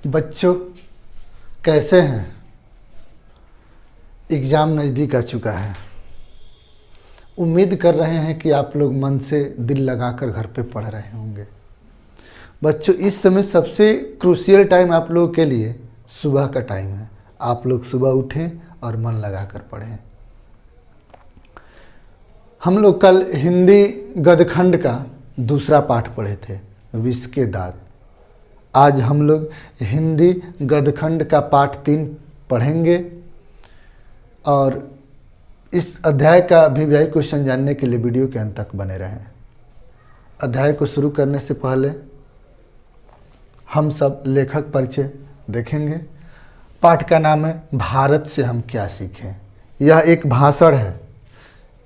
बच्चों कैसे हैं? एग्ज़ाम नज़दीक आ चुका है। उम्मीद कर रहे हैं कि आप लोग मन से दिल लगाकर घर पे पढ़ रहे होंगे। बच्चों, इस समय सबसे क्रूशियल टाइम आप लोगों के लिए सुबह का टाइम है। आप लोग सुबह उठें और मन लगाकर पढ़ें। हम लोग कल हिंदी गद्यखंड का दूसरा पाठ पढ़े थे, विष के दांत। आज हम लोग हिंदी गद्यखंड का पाठ 3 पढ़ेंगे और इस अध्याय का अभिव्यय क्वेश्चन जानने के लिए वीडियो के अंत तक बने रहें। अध्याय को शुरू करने से पहले हम सब लेखक परिचय देखेंगे। पाठ का नाम है भारत से हम क्या सीखें। यह एक भाषण है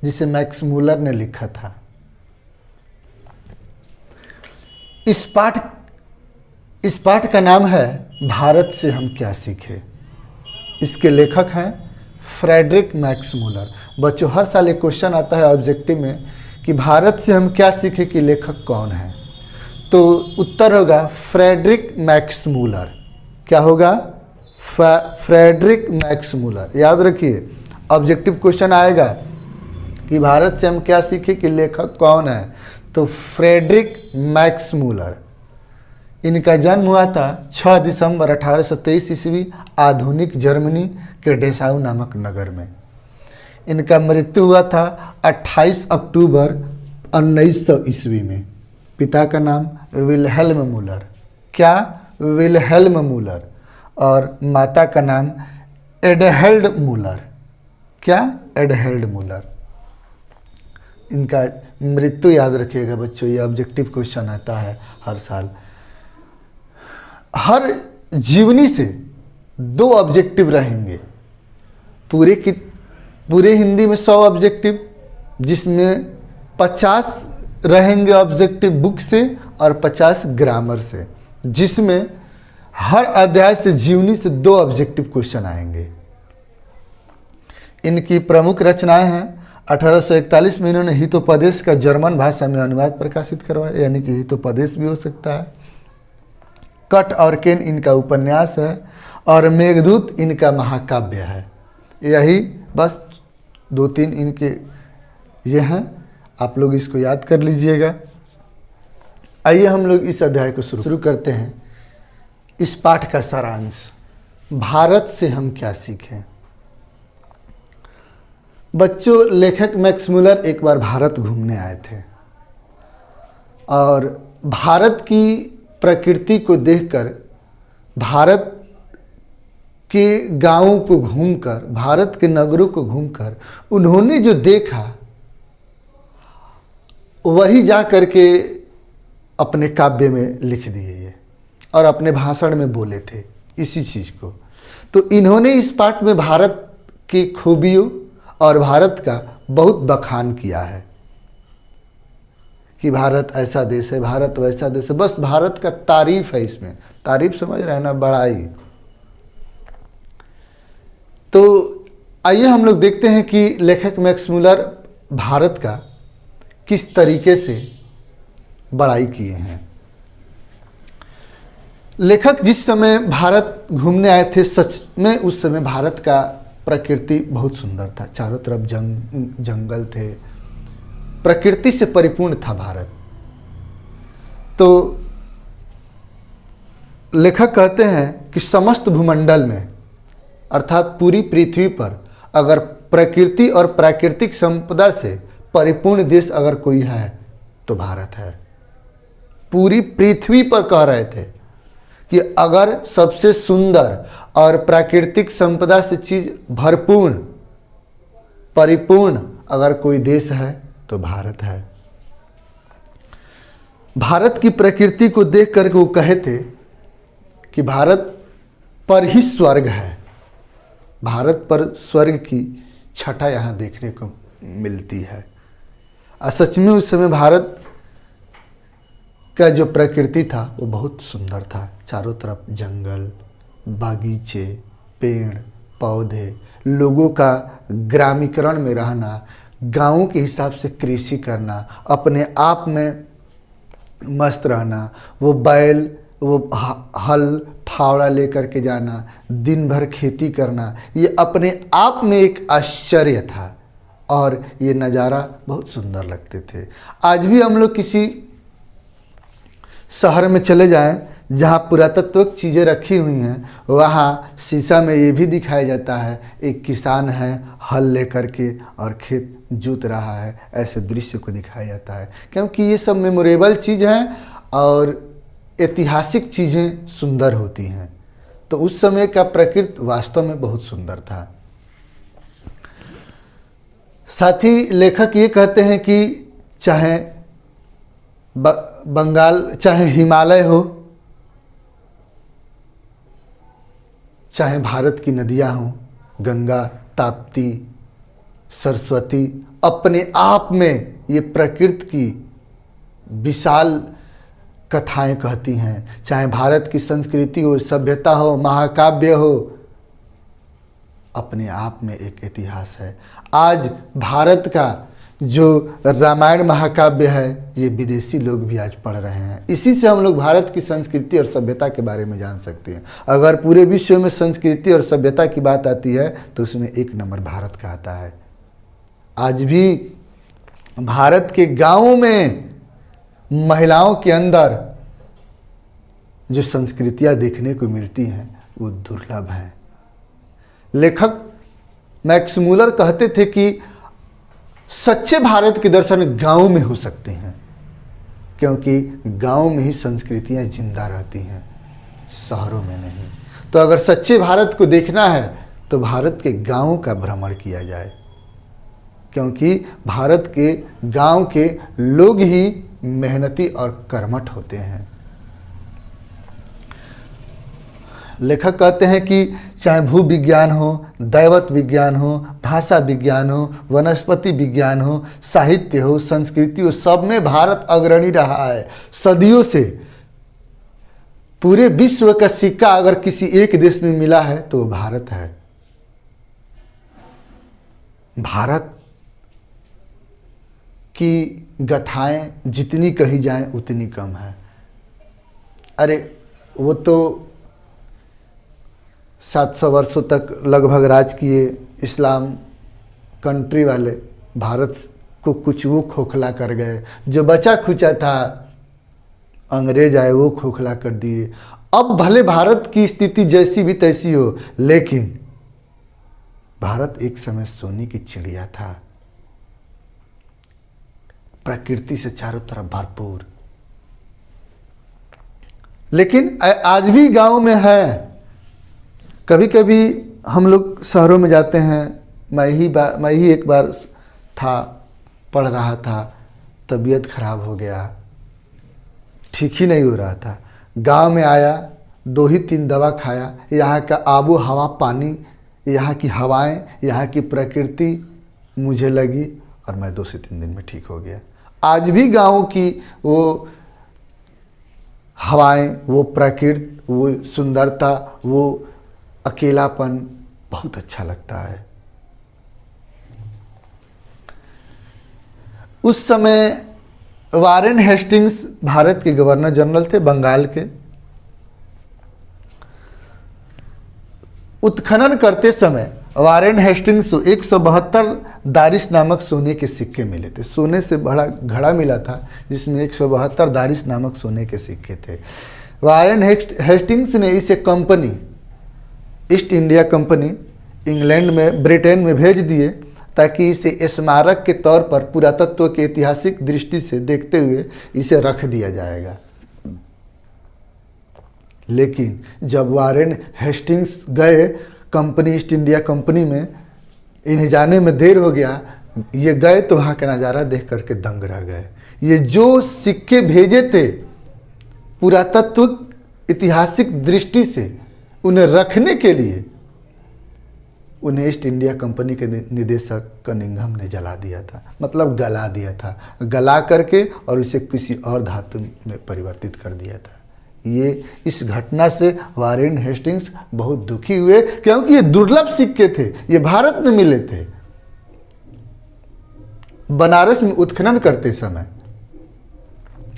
जिसे मैक्स मूलर ने लिखा था। इस पाठ का नाम है भारत से हम क्या सीखें। इसके लेखक हैं फ्रेडरिक मैक्स मूलर। बच्चों, हर साल एक क्वेश्चन आता है ऑब्जेक्टिव में कि भारत से हम क्या सीखें कि लेखक कौन है। तो उत्तर होगा फ्रेडरिक मैक्स मूलर। क्या होगा? Friedrich Max Muller. याद रखिए, ऑब्जेक्टिव क्वेश्चन आएगा कि भारत से हम क्या सीखें कि लेखक कौन है, तो फ्रेडरिक मैक्स मूलर। इनका जन्म हुआ था 6 दिसंबर 1823 ईस्वी आधुनिक जर्मनी के डेसाउ नामक नगर में। इनका मृत्यु हुआ था 28 अक्टूबर 1900 ईस्वी में। पिता का नाम विल्हेल्म मूलर। क्या? Wilhelm Müller. और माता का नाम एडहेल्ड मूलर। क्या? एडहेल्ड मूलर। इनका मृत्यु याद रखिएगा बच्चों, ये ऑब्जेक्टिव क्वेश्चन आता है हर साल। हर जीवनी से 2 ऑब्जेक्टिव रहेंगे। पूरे हिंदी में 100 ऑब्जेक्टिव, जिसमें 50 रहेंगे ऑब्जेक्टिव बुक से और 50 ग्रामर से, जिसमें हर अध्याय से जीवनी से 2 ऑब्जेक्टिव क्वेश्चन आएंगे। इनकी प्रमुख रचनाएं हैं 1841 में इन्होंने हितोपदेश का जर्मन भाषा में अनुवाद प्रकाशित करवाया, यानी कि हितोपदेश भी हो सकता है। कट और केन इनका उपन्यास है और मेघदूत इनका महाकाव्य है। यही बस 2-3 इनके ये हैं, आप लोग इसको याद कर लीजिएगा। आइए हम लोग इस अध्याय को शुरू करते हैं। इस पाठ का सारांश, भारत से हम क्या सीखें। बच्चों, लेखक मैक्स मूलर एक बार भारत घूमने आए थे और भारत की प्रकृति को देखकर, भारत के गांवों को घूमकर, भारत के नगरों को घूमकर उन्होंने जो देखा वही जा करके अपने काव्य में लिख दिए ये, और अपने भाषण में बोले थे इसी चीज़ को। तो इन्होंने इस पाठ में भारत की खूबियों और भारत का बहुत बखान किया है कि भारत ऐसा देश है, भारत वैसा देश है। बस भारत का तारीफ है इसमें। तारीफ समझ रहे हैं ना, बड़ाई। तो आइए हम लोग देखते हैं कि लेखक मैक्स मूलर भारत का किस तरीके से बड़ाई किए हैं। लेखक जिस समय भारत घूमने आए थे, सच में उस समय भारत का प्रकृति बहुत सुंदर था। चारों तरफ जंगल थे, प्रकृति से परिपूर्ण था भारत। तो लेखक कहते हैं कि समस्त भूमंडल में, अर्थात पूरी पृथ्वी पर, अगर प्रकृति और प्राकृतिक संपदा से परिपूर्ण देश अगर कोई है तो भारत है। पूरी पृथ्वी पर कह रहे थे कि अगर सबसे सुंदर और प्राकृतिक संपदा से चीज भरपूर्ण, परिपूर्ण अगर कोई देश है तो भारत है। भारत की प्रकृति को देख कर वो कहे थे कि भारत पर ही स्वर्ग है। भारत पर स्वर्ग की छटा यहाँ देखने को मिलती है। सच में उस समय भारत का जो प्रकृति था वो बहुत सुंदर था। चारों तरफ जंगल, बागीचे, पेड़ पौधे, लोगों का ग्रामीकरण में रहना, गांवों के हिसाब से कृषि करना, अपने आप में मस्त रहना। वो बैल वो हल फावड़ा लेकर के जाना, दिन भर खेती करना, ये अपने आप में एक आश्चर्य था और ये नज़ारा बहुत सुंदर लगते थे। आज भी हम लोग किसी शहर में चले जाएं जहाँ पुरातत्विक चीज़ें रखी हुई हैं, वहाँ शीशा में ये भी दिखाया जाता है एक किसान है हल लेकर के और खेत जोत रहा है, ऐसे दृश्य को दिखाया जाता है, क्योंकि ये सब मेमोरेबल चीज़ हैं और ऐतिहासिक चीज़ें सुंदर होती हैं। तो उस समय का प्रकृति वास्तव में बहुत सुंदर था। साथ ही लेखक ये कहते हैं कि चाहे बंगाल, चाहे हिमालय हो, चाहे भारत की नदियां हों, गंगा, ताप्ती, सरस्वती, अपने आप में ये प्रकृति की विशाल कथाएं कहती हैं। चाहे भारत की संस्कृति हो, सभ्यता हो, महाकाव्य हो, अपने आप में एक इतिहास है। आज भारत का जो रामायण महाकाव्य है, ये विदेशी लोग भी आज पढ़ रहे हैं। इसी से हम लोग भारत की संस्कृति और सभ्यता के बारे में जान सकते हैं। अगर पूरे विश्व में संस्कृति और सभ्यता की बात आती है तो उसमें एक नंबर भारत का आता है। आज भी भारत के गांवों में महिलाओं के अंदर जो संस्कृतियां देखने को मिलती हैं वो दुर्लभ हैं। लेखक मैक्स मूलर कहते थे कि सच्चे भारत के दर्शन गांव में हो सकते हैं, क्योंकि गांव में ही संस्कृतियां जिंदा रहती हैं, शहरों में नहीं। तो अगर सच्चे भारत को देखना है तो भारत के गांवों का भ्रमण किया जाए, क्योंकि भारत के गांव के लोग ही मेहनती और कर्मठ होते हैं। लेखक कहते हैं कि चाहे भू विज्ञान हो, दैवत विज्ञान हो, भाषा विज्ञान हो, वनस्पति विज्ञान हो, साहित्य हो, संस्कृति हो, सब में भारत अग्रणी रहा है सदियों से। पूरे विश्व का सिक्का अगर किसी एक देश में मिला है तो वो भारत है। भारत की गाथाएं जितनी कही जाएं उतनी कम है। अरे वो तो 700 वर्षों तक लगभग राज किए इस्लाम कंट्री वाले, भारत को कुछ वो खोखला कर गए। जो बचा खुचा था अंग्रेज आए वो खोखला कर दिए। अब भले भारत की स्थिति जैसी भी तैसी हो, लेकिन भारत एक समय सोने की चिड़िया था, प्रकृति से चारों तरफ भरपूर। लेकिन आज भी गांव में है। कभी कभी हम लोग शहरों में जाते हैं। मैं ही एक बार था, पढ़ रहा था, तबीयत खराब हो गया, ठीक ही नहीं हो रहा था। गांव में आया, 2 ही 3 दवा खाया। यहाँ का आबो हवा, पानी, यहाँ की हवाएं, यहाँ की प्रकृति मुझे लगी और मैं 2 से 3 दिन में ठीक हो गया। आज भी गाँव की वो हवाएं, वो प्रकृति, वो सुंदरता, वो अकेलापन बहुत अच्छा लगता है। उस समय वारेन हेस्टिंग्स भारत के गवर्नर जनरल थे, बंगाल के। उत्खनन करते समय वारेन हेस्टिंग्स को 172 दारिश नामक सोने के सिक्के मिले थे। सोने से बड़ा घड़ा मिला था जिसमें 172 दारिश नामक सोने के सिक्के थे। वारेन हेस्टिंग्स ने इसे company, east India company, England में, ब्रिटेन में भेज दिए ताकि इसे स्मारक के तौर पर पुरातत्व के ऐतिहासिक दृष्टि से देखते हुए इसे रख दिया जाएगा। लेकिन जब वारेन हेस्टिंग्स गए कंपनी, ईस्ट इंडिया कंपनी में, इन्हें जाने में देर हो गया। ये गए तो वहाँ का नज़ारा देख करके दंग रह गए। ये जो सिक्के भेजे थे पुरातत्व ऐतिहासिक दृष्टि से उन्हें रखने के लिए, उन्हें ईस्ट इंडिया कंपनी के निदेशक कनिंघम ने जला दिया था, मतलब गला दिया था, गला करके और उसे किसी और धातु में परिवर्तित कर दिया था। ये इस घटना से वारेन हेस्टिंग्स बहुत दुखी हुए, क्योंकि ये दुर्लभ सिक्के थे, ये भारत में मिले थे। बनारस में उत्खनन करते समय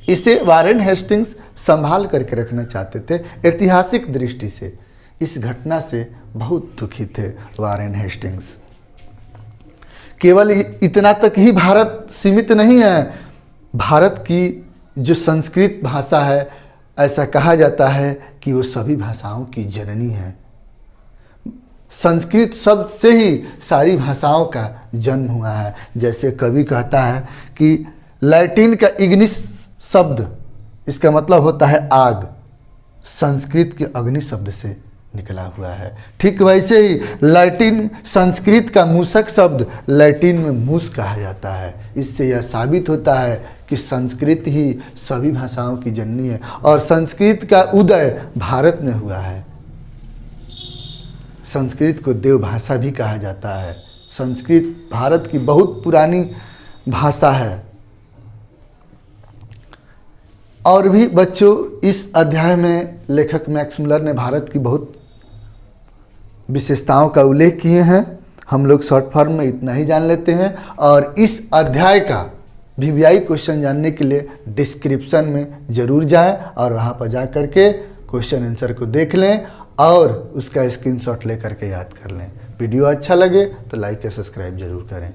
इसे वारेन हेस्टिंग्स संभाल करके रखना चाहते थे। ऐतिहासिक दृष्टि से इस घटना से बहुत दुखी थे वारेन हेस्टिंग्स। केवल इतना तक ही भारत सीमित नहीं है, भारत की जो संस्कृत भाषा है, ऐसा कहा जाता है कि वो सभी भाषाओं की जननी है। संस्कृत शब्द से ही सारी भाषाओं का जन्म हुआ है। जैसे कवि कहता है कि लैटिन का इग्निस शब्द, इसका मतलब होता है आग, संस्कृत के अग्नि शब्द से निकला हुआ है। ठीक वैसे ही लैटिन संस्कृत का मूसक शब्द लैटिन में मूस कहा जाता है। इससे यह साबित होता है कि संस्कृत ही सभी भाषाओं की जननी है और संस्कृत का उदय भारत में हुआ है। संस्कृत को देव भाषा भी कहा जाता है। संस्कृत भारत की बहुत पुरानी भाषा है। और भी बच्चों, इस अध्याय में लेखक मैक्स मुलर ने भारत की बहुत विशेषताओं का उल्लेख किए हैं। हम लोग शॉर्ट फॉर्म में इतना ही जान लेते हैं और इस अध्याय का वीवीआई क्वेश्चन जानने के लिए डिस्क्रिप्शन में ज़रूर जाएं और वहां पर जा करके क्वेश्चन आंसर को देख लें और उसका स्क्रीनशॉट ले करके याद कर लें। वीडियो अच्छा लगे तो लाइक या सब्सक्राइब जरूर करें।